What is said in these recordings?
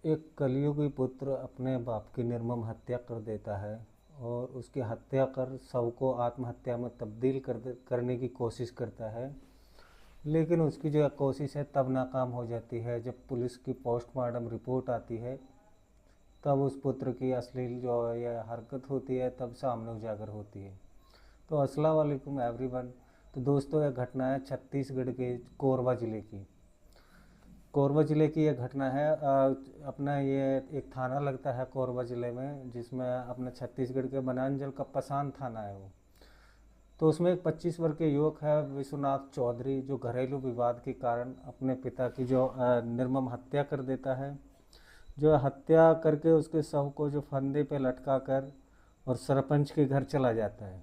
एक कलयुगी पुत्र अपने बाप की निर्मम हत्या कर देता है और उसकी हत्या कर शव को आत्महत्या में तब्दील करने की कोशिश करता है। लेकिन उसकी जो कोशिश है तब नाकाम हो जाती है जब पुलिस की पोस्टमार्टम रिपोर्ट आती है। तब उस पुत्र की अश्लील जो यह हरकत होती है तब सामने उजागर होती है। तो अस्सलाम वालेकुम एवरीवन। तो दोस्तों, यह घटना है छत्तीसगढ़ के कोरबा ज़िले की। कोरबा ज़िले की यह घटना है। अपना ये एक थाना लगता है कोरबा ज़िले में, जिसमें अपना छत्तीसगढ़ के बनांजल का पसान थाना है वो। तो उसमें एक 25 वर्ष के युवक है विश्वनाथ चौधरी, जो घरेलू विवाद के कारण अपने पिता की जो निर्मम हत्या कर देता है। जो हत्या करके उसके शव को जो फंदे पे लटका कर और सरपंच के घर चला जाता है,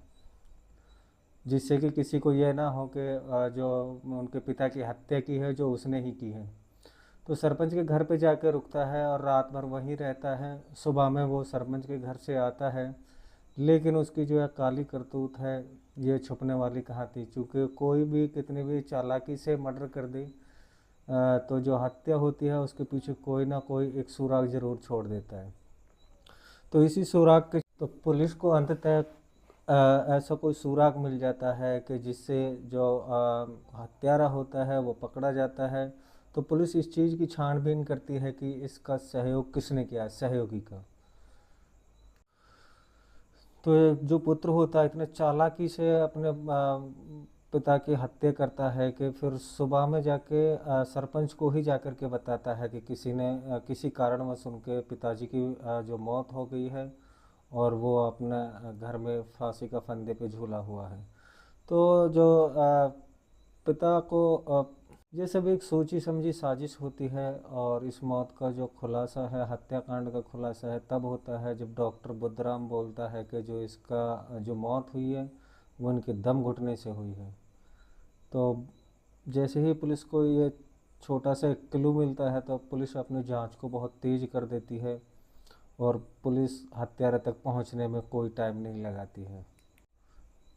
जिससे कि किसी को यह ना हो कि जो उनके पिता की हत्या की है जो उसने ही की है। तो सरपंच के घर पे जाकर रुकता है और रात भर वहीं रहता है। सुबह में वो सरपंच के घर से आता है, लेकिन उसकी जो है काली करतूत है ये छुपने वाली कहाँ थी। चूँकि कोई भी कितनी भी चालाकी से मर्डर कर दे तो जो हत्या होती है उसके पीछे कोई ना कोई एक सुराग जरूर छोड़ देता है। तो इसी सुराग के तो पुलिस को अंततः ऐसा कोई सुराग मिल जाता है कि जिससे जो हत्यारा होता है वो पकड़ा जाता है। तो पुलिस इस चीज़ की छानबीन करती है कि इसका सहयोग किसने किया, सहयोगी का। तो ये जो पुत्र होता है इतने चालाकी से अपने पिता की हत्या करता है कि फिर सुबह में जाके सरपंच को ही जाकर के बताता है कि किसी ने किसी कारणवश उनके पिताजी की जो मौत हो गई है और वो अपने घर में फांसी का फंदे पे झूला हुआ है। तो जो पिता को ये सब एक सोची समझी साजिश होती है। और इस मौत का जो खुलासा है, हत्याकांड का खुलासा है, तब होता है जब डॉक्टर बुद्धराम बोलता है कि जो इसका जो मौत हुई है वो इनके दम घुटने से हुई है। तो जैसे ही पुलिस को ये छोटा सा एक क्लू मिलता है तो पुलिस अपनी जांच को बहुत तेज कर देती है और पुलिस हत्यारे तक पहुंचने में कोई टाइम नहीं लगाती है।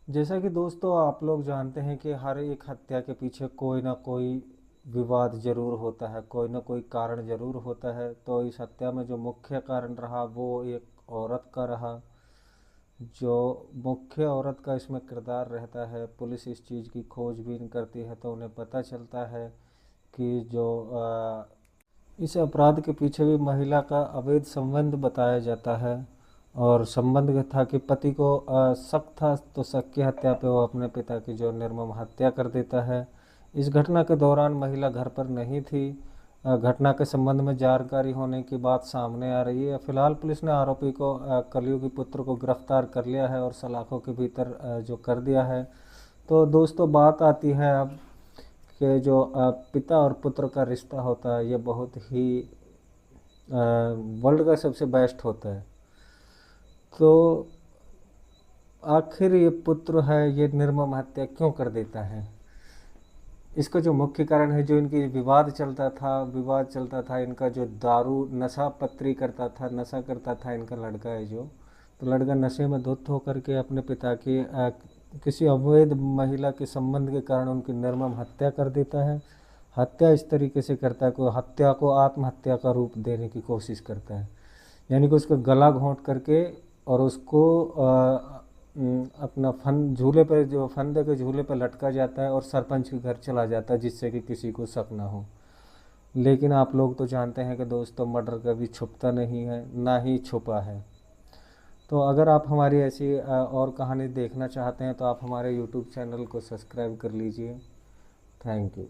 जैसा कि दोस्तों आप लोग जानते हैं कि हर एक हत्या के पीछे कोई ना कोई विवाद जरूर होता है, कोई ना कोई कारण जरूर होता है। तो इस हत्या में जो मुख्य कारण रहा वो एक औरत का रहा। जो मुख्य औरत का इसमें किरदार रहता है, पुलिस इस चीज़ की खोजबीन करती है तो उन्हें पता चलता है कि जो इस अपराध के पीछे भी महिला का अवैध संबंध बताया जाता है। और संबंध था कि पति को शक था तो शक की हत्या पे वो अपने पिता की जो निर्मम हत्या कर देता है। इस घटना के दौरान महिला घर पर नहीं थी। घटना के संबंध में जानकारी होने की बात सामने आ रही है। फिलहाल पुलिस ने आरोपी को कलयुगी पुत्र को गिरफ्तार कर लिया है और सलाखों के भीतर जो कर दिया है। तो दोस्तों, बात आती है अब कि जो पिता और पुत्र का रिश्ता होता है ये बहुत ही वर्ल्ड का सबसे बेस्ट होता है। तो आखिर ये पुत्र है ये निर्मम हत्या क्यों कर देता है? इसका जो मुख्य कारण है, जो इनकी विवाद चलता था इनका, जो दारू नशा पत्री करता था, नशा करता था इनका लड़का है जो। तो लड़का नशे में धुत होकर के अपने पिता की किसी अवैध महिला के संबंध के कारण उनकी निर्मम हत्या कर देता है। हत्या इस तरीके से करता है कि हत्या को आत्महत्या का रूप देने की कोशिश करता है। यानी कि उसका गला घोंट करके और उसको अपना झूले पर, जो फंदे के झूले पर लटका जाता है और सरपंच के घर चला जाता है, जिससे कि किसी को शक ना हो। लेकिन आप लोग तो जानते हैं कि दोस्तों, मर्डर कभी छुपता नहीं है, ना ही छुपा है। तो अगर आप हमारी ऐसी और कहानी देखना चाहते हैं तो आप हमारे यूट्यूब चैनल को सब्सक्राइब कर लीजिए। Thank you.